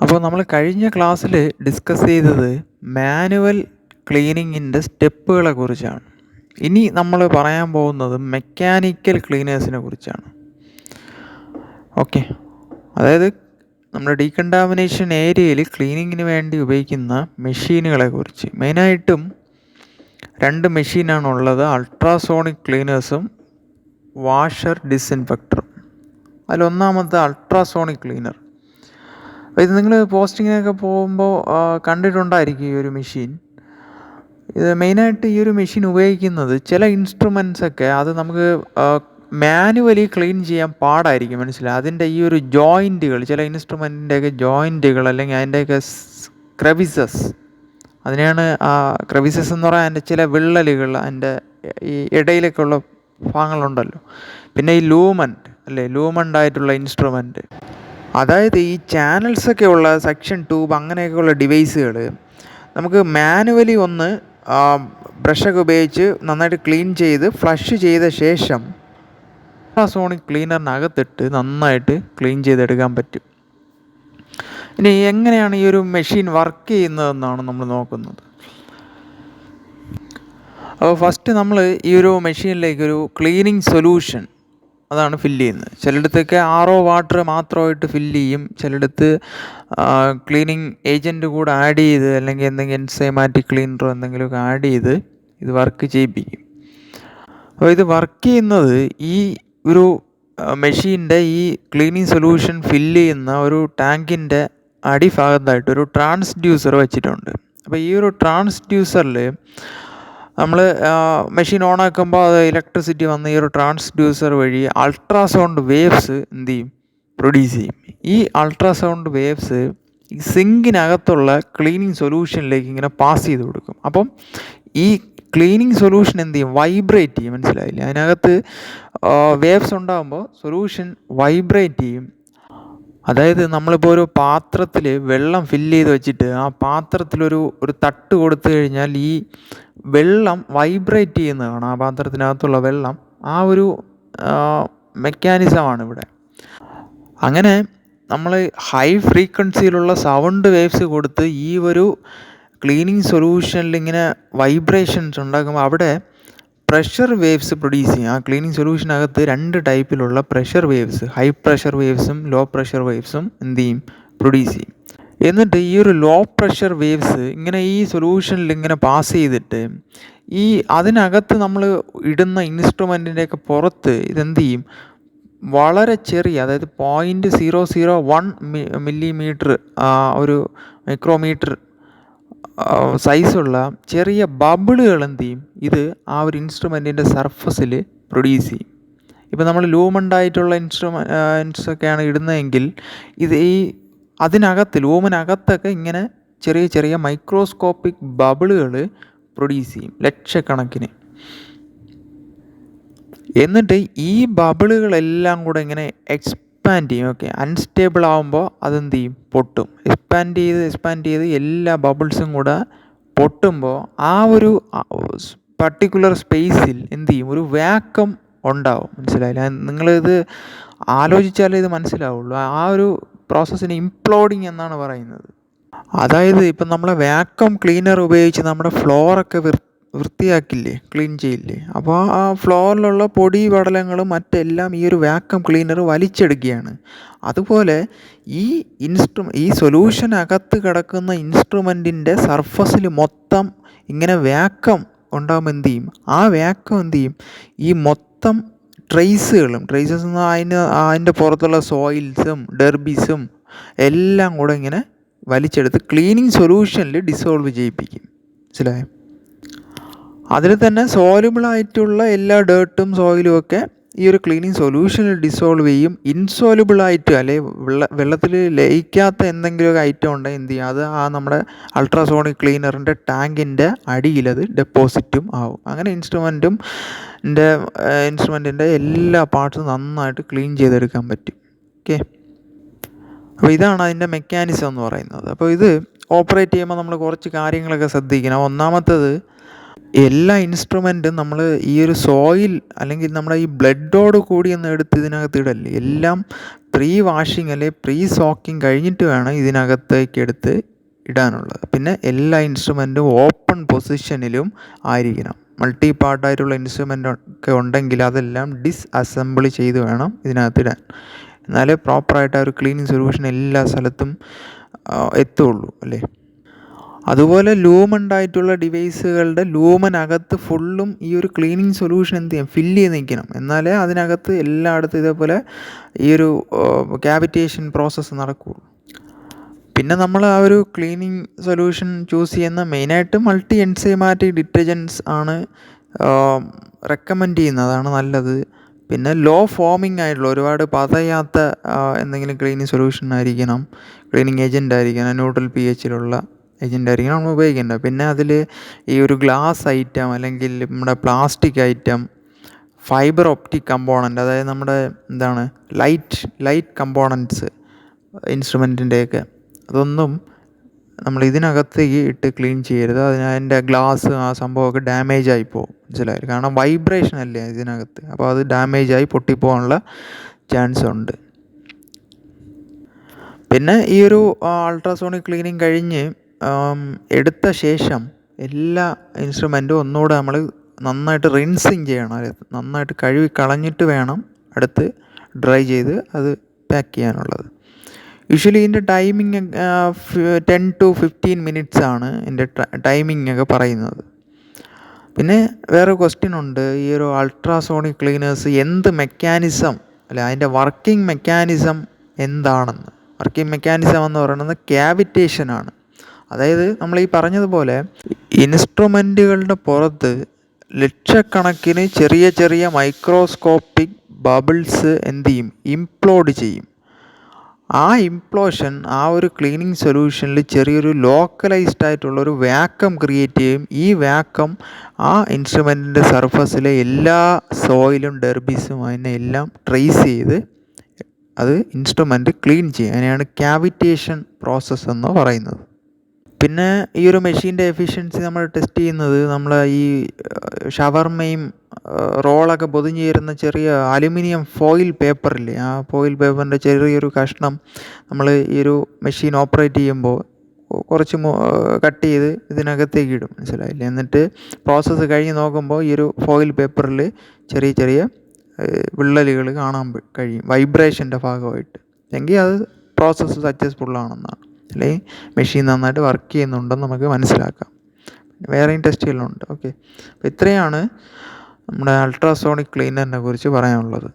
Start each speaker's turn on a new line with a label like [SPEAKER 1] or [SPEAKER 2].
[SPEAKER 1] അപ്പോൾ നമ്മൾ കഴിഞ്ഞ ക്ലാസ്സിൽ ഡിസ്കസ് ചെയ്തത് മാനുവൽ ക്ലീനിങ്ങിൻ്റെ സ്റ്റെപ്പുകളെ കുറിച്ചാണ്. ഇനി നമ്മൾ പറയാൻ പോകുന്നത് മെക്കാനിക്കൽ ക്ലീനേഴ്സിനെ കുറിച്ചാണ്. ഓക്കെ, അതായത് നമ്മുടെ ഡീകണ്ടാമിനേഷൻ ഏരിയയിൽ ക്ലീനിങ്ങിന് വേണ്ടി ഉപയോഗിക്കുന്ന മെഷീനുകളെ കുറിച്ച്. മെയിനായിട്ടും 2 മെഷീനാണുള്ളത്, അൾട്രാസോണിക് ക്ലീനേഴ്സും വാഷർ ഡിസ്ഇൻഫെക്ടറും. അതിലൊന്നാമത്തെ അൾട്രാസോണിക് ക്ലീനർ. അപ്പോൾ ഇത് നിങ്ങൾ പോസ്റ്റിങ്ങിനൊക്കെ പോകുമ്പോൾ കണ്ടിട്ടുണ്ടായിരിക്കും ഈ ഒരു മെഷീൻ. ഇത് മെയിനായിട്ട് ഈ ഒരു മെഷീൻ ഉപയോഗിക്കുന്നത് ചില ഇൻസ്ട്രുമെൻസൊക്കെ അത് നമുക്ക് മാനുവലി ക്ലീൻ ചെയ്യാൻ പാടായിരിക്കും, മനസ്സിലായി. അതിൻ്റെ ഈ ഒരു ജോയിൻറ്റുകൾ, ചില ഇൻസ്ട്രുമെൻറ്റിൻ്റെയൊക്കെ ജോയിൻറ്റുകൾ അല്ലെങ്കിൽ അതിൻ്റെയൊക്കെ ക്രെവിസസ്, അതിനെയാണ് ക്രെവിസസ് എന്ന് പറയാൻ അതിൻ്റെ ചില വിള്ളലുകൾ, അതിൻ്റെ ഈ ഇടയിലൊക്കെ ഉള്ള ഭാഗങ്ങളുണ്ടല്ലോ. പിന്നെ ഈ ലൂമൻ്റ് ആയിട്ടുള്ള ഇൻസ്ട്രുമെൻറ്റ്, അതായത് ഈ ചാനൽസൊക്കെ ഉള്ള സെക്ഷൻ ട്യൂബ് അങ്ങനെയൊക്കെയുള്ള ഡിവൈസുകൾ നമുക്ക് മാനുവലി ഒന്ന് ബ്രഷൊക്കെ ഉപയോഗിച്ച് നന്നായിട്ട് ക്ലീൻ ചെയ്ത് ഫ്ലഷ് ചെയ്ത ശേഷം അൾട്രാസോണിക് ക്ലീനറിനകത്തിട്ട് നന്നായിട്ട് ക്ലീൻ ചെയ്തെടുക്കാൻ പറ്റും. ഇനി എങ്ങനെയാണ് ഈ ഒരു മെഷീൻ വർക്ക് ചെയ്യുന്നതെന്നാണ് നമ്മൾ നോക്കുന്നത്. അപ്പോൾ ഫസ്റ്റ് നമ്മൾ ഈ ഒരു മെഷീനിലേക്ക് ഒരു ക്ലീനിങ് സൊല്യൂഷൻ അതാണ് ഫില്ല് ചെയ്യുന്നത്. ചിലയിടത്തൊക്കെ RO വാട്ടർ മാത്രമായിട്ട് ഫില്ല് ചെയ്യും, ചിലയിടത്ത് ക്ലീനിങ് ഏജൻറ്റ് കൂടെ ആഡ് ചെയ്ത് അല്ലെങ്കിൽ എന്തെങ്കിലും എൻസൈമാറ്റിക് ക്ലീനറോ എന്തെങ്കിലുമൊക്കെ ആഡ് ചെയ്ത് ഇത് വർക്ക് ചെയ്യിപ്പിക്കും. അപ്പോൾ ഇത് വർക്ക് ചെയ്യുന്നത് ഈ ഒരു മെഷീൻ്റെ ഈ ക്ലീനിങ് സൊല്യൂഷൻ ഫില്ല് ചെയ്യുന്ന ഒരു ടാങ്കിൻ്റെ അടിഭാഗത്തായിട്ട് ഒരു ട്രാൻസ്ഡ്യൂസർ വെച്ചിട്ടുണ്ട്. അപ്പോൾ ഈ ഒരു ട്രാൻസ്ഡ്യൂസറിൽ നമ്മൾ മെഷീൻ ഓണാക്കുമ്പോൾ അത് ഇലക്ട്രിസിറ്റി വന്ന് ഈ ഒരു ട്രാൻസ്ഡ്യൂസർ വഴി അൾട്രാസൗണ്ട് വേവ്സ് എന്ത് ചെയ്യും, പ്രൊഡ്യൂസ് ചെയ്യും. ഈ അൾട്രാസൗണ്ട് വേവ്സ് ഈ സിങ്കിനകത്തുള്ള ക്ലീനിങ് സൊല്യൂഷനിലേക്ക് ഇങ്ങനെ പാസ് ചെയ്ത് കൊടുക്കും. അപ്പം ഈ ക്ലീനിങ് സൊല്യൂഷൻ എന്ത് ചെയ്യും, വൈബ്രേറ്റ് ചെയ്യും, മനസ്സിലായില്ലേ. അതിനകത്ത് വേവ്സ് ഉണ്ടാകുമ്പോൾ സൊല്യൂഷൻ വൈബ്രേറ്റ് ചെയ്യും. അതായത് നമ്മളിപ്പോൾ ഒരു പാത്രത്തിൽ വെള്ളം ഫില്ല് ചെയ്ത് വെച്ചിട്ട് ആ പാത്രത്തിലൊരു തട്ട് കൊടുത്തു കഴിഞ്ഞാൽ ഈ വെള്ളം വൈബ്രേറ്റ് ചെയ്യുന്നതാണ്, ആ പാത്രത്തിനകത്തുള്ള വെള്ളം. ആ ഒരു മെക്കാനിസമാണ് ഇവിടെ. അങ്ങനെ നമ്മൾ ഹൈ ഫ്രീക്വൻസിയിലുള്ള സൗണ്ട് വേവ്സ് കൊടുത്ത് ഈ ഒരു ക്ലീനിങ് സൊല്യൂഷനിൽ ഇങ്ങനെ വൈബ്രേഷൻസ് ഉണ്ടാക്കുമ്പോൾ അവിടെ പ്രഷർ വേവ്സ് പ്രൊഡ്യൂസ് ചെയ്യും. ആ ക്ലീനിങ് സൊല്യൂഷനകത്ത് 2 ടൈപ്പിലുള്ള പ്രഷർ വേവ്സ്, ഹൈ പ്രഷർ വേവ്സും ലോ പ്രഷർ വേവ്സും എന്ത് ചെയ്യും, പ്രൊഡ്യൂസ് ചെയ്യും. എന്നിട്ട് ഈ ഒരു ലോ പ്രഷർ വേവ്സ് ഇങ്ങനെ ഈ സൊല്യൂഷനിൽ ഇങ്ങനെ പാസ് ചെയ്തിട്ട് ഈ അതിനകത്ത് നമ്മൾ ഇടുന്ന ഇൻസ്ട്രുമെൻറ്റിൻ്റെയൊക്കെ പുറത്ത് ഇതെന്ത് ചെയ്യും, വളരെ ചെറിയ, അതായത് 0.001 മില്ലിമീറ്റർ ഒരു മൈക്രോമീറ്റർ സൈസുള്ള ചെറിയ ബബിളുകൾ എന്ത് ചെയ്യും, ഇത് ആ ഒരു ഇൻസ്ട്രുമെൻറ്റിൻ്റെ സർഫസിൽ പ്രൊഡ്യൂസ് ചെയ്യും. ഇപ്പോൾ നമ്മൾ ലൂമൻ്റായിട്ടുള്ള ഇൻസ്ട്രുമെൻറ്റ്സൊക്കെയാണ് ഇടുന്നതെങ്കിൽ ഇത് ഈ ലൂമിനകത്തൊക്കെ ഇങ്ങനെ ചെറിയ ചെറിയ മൈക്രോസ്കോപ്പിക് ബബിളുകൾ പ്രൊഡ്യൂസ് ചെയ്യും, ലക്ഷക്കണക്കിന്. എന്നിട്ട് ഈ ബബിളുകളെല്ലാം കൂടെ ഇങ്ങനെ എക്സ്പാൻഡ് ചെയ്യും. ഓക്കെ, അൺസ്റ്റേബിൾ ആകുമ്പോൾ അതെന്ത് ചെയ്യും, പൊട്ടും. എക്സ്പാൻഡ് ചെയ്ത് എല്ലാ ബബിൾസും കൂടെ പൊട്ടുമ്പോൾ ആ ഒരു പർട്ടിക്കുലർ സ്പേസിൽ എന്ത് ചെയ്യും, ഒരു വാക്വം ഉണ്ടാവും, മനസ്സിലായില്ല. നിങ്ങളിത് ആലോചിച്ചാലേ ഇത് മനസ്സിലാവുള്ളൂ. ആ ഒരു പ്രോസസ്സിന് ഇംപ്ലോഡിങ് എന്നാണ് പറയുന്നത്. അതായത് ഇപ്പം നമ്മളെ വാക്വം ക്ലീനർ ഉപയോഗിച്ച് നമ്മുടെ ഫ്ലോറൊക്കെ വൃത്തിയാക്കില്ലേ, ക്ലീൻ ചെയ്യില്ലേ, അപ്പോൾ ആ ഫ്ലോറിലുള്ള പൊടി പടലങ്ങളും മറ്റെല്ലാം ഈ ഒരു വാക്വം ക്ലീനർ വലിച്ചെടുക്കുകയാണ്. അതുപോലെ ഈ സൊല്യൂഷനകത്ത് കിടക്കുന്ന ഇൻസ്ട്രുമെൻറ്റിൻ്റെ സർഫസിൽ മൊത്തം ഇങ്ങനെ വാക്വം ഉണ്ടാകുമ്പോൾ എന്ത് ചെയ്യും, ആ വാക്വം എന്ത് ചെയ്യും, ഈ മൊത്തം ട്രേസസ് എന്ന് അതിൻ്റെ പുറത്തുള്ള സോയിൽസും ഡെർബിസും എല്ലാം കൂടെ ഇങ്ങനെ വലിച്ചെടുത്ത് ക്ലീനിങ് സൊല്യൂഷനിൽ ഡിസോൾവ് ചെയ്യിപ്പിക്കും, മനസ്സിലായോ. അതിൽ തന്നെ സോലുബിളായിട്ടുള്ള എല്ലാ ഡേർട്ടും സോയിലും ഒക്കെ ഈ ഒരു ക്ലീനിങ് സൊല്യൂഷനിൽ ഡിസോൾവ് ചെയ്യും. ഇൻസോലുബിളായിട്ട് അല്ലെങ്കിൽ വെള്ളത്തിൽ ലയിക്കാത്ത എന്തെങ്കിലുമൊക്കെ ഐറ്റം ഉണ്ടെങ്കിൽ എന്ത് ചെയ്യും, അത് നമ്മുടെ അൾട്രാസോണിക് ക്ലീനറിൻ്റെ ടാങ്കിൻ്റെ അടിയിലത് ഡെപ്പോസിറ്റും ആവും. അങ്ങനെ ഇൻസ്ട്രുമെൻറ്റിൻ്റെ എല്ലാ പാർട്സും നന്നായിട്ട് ക്ലീൻ ചെയ്തെടുക്കാൻ പറ്റും. ഓക്കെ, അപ്പോൾ ഇതാണ് അതിൻ്റെ മെക്കാനിസം എന്ന് പറയുന്നത്. അപ്പോൾ ഇത് ഓപ്പറേറ്റ് ചെയ്യുമ്പോൾ നമ്മൾ കുറച്ച് കാര്യങ്ങളൊക്കെ ശ്രദ്ധിക്കണം. ഒന്നാമത്തേത്, എല്ലാ ഇൻസ്ട്രുമെൻറ്റും നമ്മൾ ഈ ഒരു സോയിൽ അല്ലെങ്കിൽ നമ്മുടെ ഈ ബ്ലഡോട് കൂടി ഒന്ന് എടുത്ത് ഇതിനകത്ത് ഇടല്ലേ, എല്ലാം പ്രീ വാഷിംഗ് അല്ലെ പ്രീ സോക്കിങ് കഴിഞ്ഞിട്ട് വേണം ഇതിനകത്തേക്ക് എടുത്ത് ഇടാനുള്ളത്. പിന്നെ എല്ലാ ഇൻസ്ട്രുമെൻറ്റും ഓപ്പൺ പൊസിഷനിലും ആയിരിക്കണം. മൾട്ടി പാർട്ടായിട്ടുള്ള ഇൻസ്ട്രുമെൻ്റ് ഒക്കെ ഉണ്ടെങ്കിൽ അതെല്ലാം ഡിസ്അസംബിൾ ചെയ്ത് വേണം ഇതിനകത്ത് ഇടാൻ. എന്നാലേ പ്രോപ്പറായിട്ട് ആ ഒരു ക്ലീനിങ് സൊല്യൂഷൻ എല്ലാ സ്ഥലത്തും എത്തുള്ളൂ അല്ലേ. അതുപോലെ ലൂമൻഡ് ആയിട്ടുള്ള ഡിവൈസുകളുടെ ലൂമനകത്ത് ഫുള്ളും ഈ ഒരു ക്ലീനിങ് സൊല്യൂഷൻ എന്ത് ചെയ്യും, ഫില്ല് ചെയ്ത് നിൽക്കണം. എന്നാലേ അതിനകത്ത് എല്ലായിടത്തും ഇതേപോലെ ഈ ഒരു ക്യാവിറ്റേഷൻ പ്രോസസ്സ് നടക്കുകയുള്ളൂ. പിന്നെ നമ്മൾ ആ ഒരു ക്ലീനിങ് സൊല്യൂഷൻ ചൂസ് ചെയ്യുന്ന മെയിനായിട്ട് മൾട്ടി എൻസൈമാറ്റിക് ഡിറ്റർജൻസ് ആണ് റെക്കമെൻഡ് ചെയ്യുന്നത്, അതാണ് നല്ലത്. പിന്നെ ലോ ഫോമിങ് ആയിട്ടുള്ള ഒരുപാട് പതയാത്ത എന്തെങ്കിലും ക്ലീനിങ് സൊല്യൂഷൻ ആയിരിക്കണം, ക്ലീനിങ് ഏജൻ്റ് ആയിരിക്കണം, ന്യൂട്രൽ പി എച്ചിലുള്ള ഏജൻ്റ് ആയിരിക്കണം നമ്മൾ ഉപയോഗിക്കേണ്ടത്. പിന്നെ അതിൽ ഈ ഒരു ഗ്ലാസ് ഐറ്റം അല്ലെങ്കിൽ നമ്മുടെ plastic item, fibre optic component, അതായത് നമ്മുടെ എന്താണ് ലൈറ്റ് കമ്പോണൻറ്റ്സ് ഇൻസ്ട്രുമെൻറ്റിൻ്റെയൊക്കെ, അതൊന്നും നമ്മൾ ഇതിനകത്തേക്ക് ഇട്ട് ക്ലീൻ ചെയ്യരുത്. അതിൻ്റെ ഗ്ലാസ് ആ സംഭവമൊക്കെ ഡാമേജ് ആയി പോകും, മനസ്സിലായി. കാരണം വൈബ്രേഷൻ അല്ലേ ഇതിനകത്ത്, അപ്പോൾ അത് ഡാമേജ് ആയി പൊട്ടിപ്പോകാനുള്ള ചാൻസ് ഉണ്ട്. പിന്നെ ഈ ഒരു അൾട്രാസോണിക് ക്ലീനിങ് കഴിഞ്ഞ് എടുത്ത ശേഷം എല്ലാ ഇൻസ്ട്രുമെൻറ്റും ഒന്നുകൂടെ നമ്മൾ നന്നായിട്ട് റിൻസിങ് ചെയ്യണം. നന്നായിട്ട് കഴുകി കളഞ്ഞിട്ട് വേണം അടുത്ത് ഡ്രൈ ചെയ്ത് അത് പാക്ക് ചെയ്യാനുള്ളത്. യൂഷ്വലി ഇതിൻ്റെ ടൈമിങ് 10 to 15 മിനിറ്റ്സ് ആണ് ഇതിൻ്റെ ടൈമിംഗ് ഒക്കെ പറയുന്നത്. പിന്നെ വേറെ ക്വസ്റ്റ്യൻ ഉണ്ട്, ഈ ഒരു അൾട്രാസോണിക് ക്ലീനേഴ്സ് എന്ത് മെക്കാനിസം അല്ല അതിൻ്റെ വർക്കിംഗ് മെക്കാനിസം എന്താണെന്ന്. വർക്കിംഗ് മെക്കാനിസം എന്ന് പറയുന്നത് ക്യാവിറ്റേഷനാണ്. അതായത് നമ്മൾ ഈ പറഞ്ഞതുപോലെ ഇൻസ്ട്രുമെൻറ്റുകളുടെ പുറത്ത് ലക്ഷക്കണക്കിന് ചെറിയ ചെറിയ മൈക്രോസ്കോപ്പിക് ബബിൾസ് എന്ത് ചെയ്യും, ഇംപ്ലോഡ് ചെയ്യും. ആ ഇംപ്ലോഷൻ ആ ഒരു ക്ലീനിങ് സൊല്യൂഷനിൽ ചെറിയൊരു ലോക്കലൈസ്ഡ് ആയിട്ടുള്ളൊരു വാക്വം ക്രിയേറ്റ് ചെയ്യും. ഈ വാക്വം ആ ഇൻസ്ട്രുമെൻറ്റിൻ്റെ സർഫസിലെ എല്ലാ സോയിലും ഡെർബിസും അതിനെ എല്ലാം ട്രേസ് ചെയ്ത് അത് ഇൻസ്ട്രുമെൻറ്റ് ക്ലീൻ ചെയ്യും. അതിനെയാണ് ക്യാവിറ്റേഷൻ പ്രോസസ്സ് എന്ന് പറയുന്നത്. പിന്നെ ഈ ഒരു മെഷീൻ്റെ എഫിഷ്യൻസി നമ്മൾ ടെസ്റ്റ് ചെയ്യുന്നത് നമ്മൾ ഈ ഷവർമയും റോളൊക്കെ പൊതിഞ്ഞ് ചേരുന്ന ചെറിയ അലുമിനിയം ഫോയിൽ പേപ്പറില്ലേ, ആ ഫോയിൽ പേപ്പറിൻ്റെ ചെറിയൊരു കഷ്ണം നമ്മൾ ഈ ഒരു മെഷീൻ ഓപ്പറേറ്റ് ചെയ്യുമ്പോൾ കുറച്ച് കട്ട് ചെയ്ത് ഇതിനകത്തേക്ക് ഇടും, മനസ്സിലായില്ലേ. എന്നിട്ട് പ്രോസസ്സ് കഴിഞ്ഞ് നോക്കുമ്പോൾ ഈ ഒരു ഫോയിൽ പേപ്പറിൽ ചെറിയ ചെറിയ വിള്ളലുകൾ കാണാൻ കഴിയും വൈബ്രേഷൻ്റെ ഭാഗമായിട്ട്. എങ്കിൽ അത് പ്രോസസ്സ് സക്സസ്ഫുള്ളാണെന്നാണ്, അല്ലെങ്കിൽ മെഷീൻ നന്നായിട്ട് വർക്ക് ചെയ്യുന്നുണ്ടെന്ന് നമുക്ക് മനസ്സിലാക്കാം. വേറെയും ടെസ്റ്റുകളുണ്ട്. ഓക്കെ, അപ്പോൾ ഇത്രയാണ് നമ്മുടെ അൾട്രാസോണിക് ക്ലീനറിനെ കുറിച്ച് പറയാനുള്ളത്.